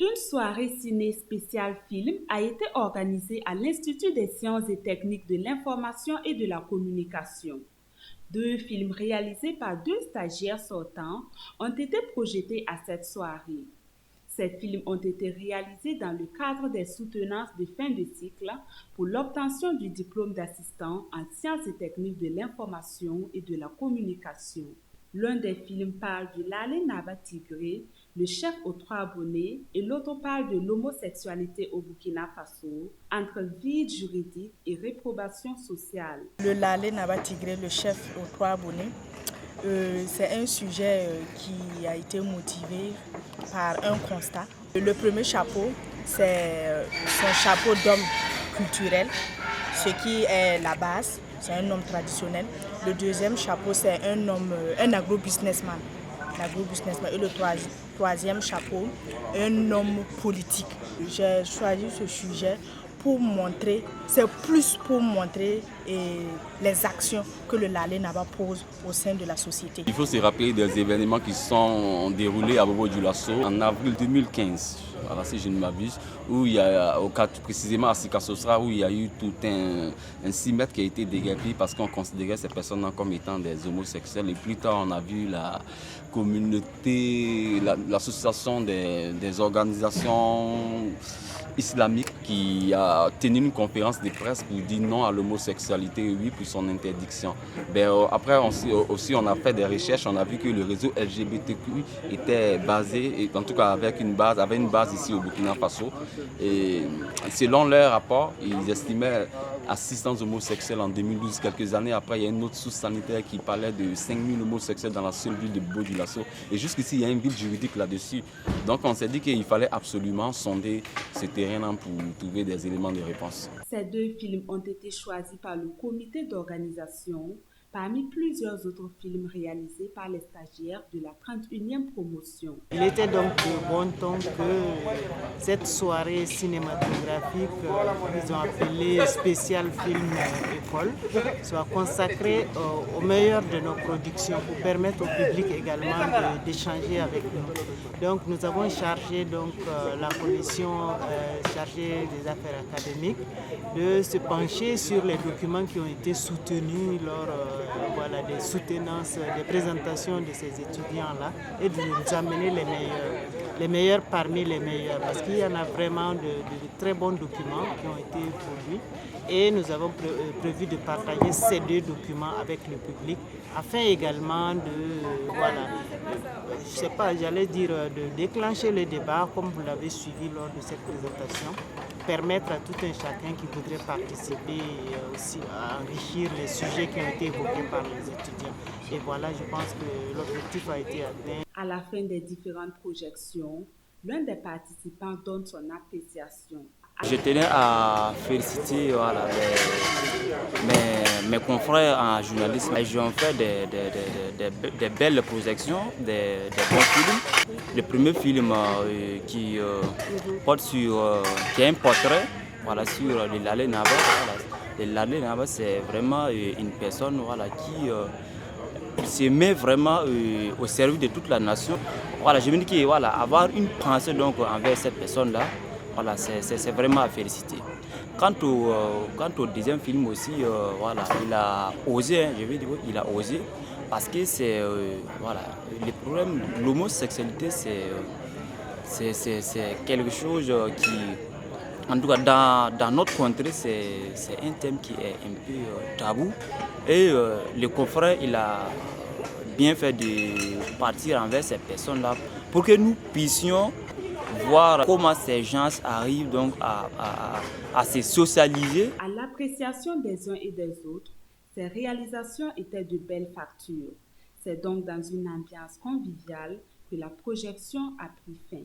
Une soirée ciné spéciale film a été organisée à l'Institut des sciences et techniques de l'information et de la communication. Deux films réalisés par deux stagiaires sortants ont été projetés à cette soirée. Ces films ont été réalisés dans le cadre des soutenances de fin de cycle pour l'obtention du diplôme d'assistant en sciences et techniques de l'information et de la communication. L'un des films parle du Lalé Naba Tigré, le chef aux trois bonnets, et l'autre parle de l'homosexualité au Burkina Faso, entre vide juridique et réprobation sociale. Le Lalé Naba Tigré, le chef aux trois bonnets, c'est un sujet qui a été motivé par un constat. Le premier chapeau, c'est son chapeau d'homme culturel, ce qui est la base, c'est un homme traditionnel. Le deuxième chapeau, c'est un agro-businessman. Et le troisième chapeau, un homme politique. J'ai choisi ce sujet pour montrer, c'est plus pour montrer les actions que le Lalé Naba pose au sein de la société. Il faut se rappeler des événements qui sont déroulés à Bobo-Dioulasso en avril 2015, voilà, si je ne m'abuse, où il y a, précisément à Sikasosra, où il y a eu tout un 6 mètres qui a été déguerpi parce qu'on considérait ces personnes comme étant des homosexuels. Et plus tard, on a vu la communauté, l'association des organisations islamique qui a tenu une conférence de presse pour dire non à l'homosexualité et oui pour son interdiction. Après aussi on a fait des recherches, on a vu que le réseau LGBTQ était basé, en tout cas avait une base ici au Burkina Faso. Et selon leur rapport, ils estimaient assistance homosexuelle en 2012. Quelques années après, il y a une autre source sanitaire qui parlait de 5000 homosexuels dans la seule ville de Bobo-Dioulasso. Et jusqu'ici, il y a une ville juridique là-dessus. Donc on s'est dit qu'il fallait absolument sonder ce terrain pour trouver des éléments de réponse. Ces deux films ont été choisis par le comité d'organisation parmi plusieurs autres films réalisés par les stagiaires de la 31e promotion. Il était donc de bon ton que cette soirée cinématographique, qu'ils ont appelée spécial film école, soit consacrée au meilleur de nos productions pour permettre au public également d'échanger avec nous. Donc nous avons chargé la commission chargée des affaires académiques de se pencher sur les documents qui ont été soutenus lors des soutenances, des présentations de ces étudiants-là et de nous amener les meilleurs parmi les meilleurs parce qu'il y en a vraiment de très bons documents qui ont été produits et nous avons prévu de partager ces deux documents avec le public afin également de déclencher le débat comme vous l'avez suivi lors de cette présentation, permettre à tout un chacun qui voudrait participer aussi à enrichir les sujets qui ont été évoqués par les étudiants. Et voilà, je pense que l'objectif a été atteint. À la fin des différentes projections, l'un des participants donne son appréciation. Je tenais à féliciter mes confrères en journalisme. Ils ont fait des belles projections, des bons films. Le premier film qui porte sur, qui est un portrait sur le Lalé Naba. Le Lalé Naba, c'est vraiment une personne qui se met vraiment au service de toute la nation. Je me dis qu'avoir une pensée envers cette personne-là, c'est vraiment à féliciter. Quant au deuxième film aussi, il a osé, il a osé, parce que c'est le problème de l'homosexualité, c'est quelque chose qui, en tout cas dans notre contrée, c'est un thème qui est un peu tabou. Et le confrère, il a bien fait de partir envers ces personnes-là pour que nous puissions voir comment ces gens arrivent donc à se socialiser. À l'appréciation des uns et des autres, ces réalisations étaient de belles factures. C'est donc dans une ambiance conviviale que la projection a pris fin.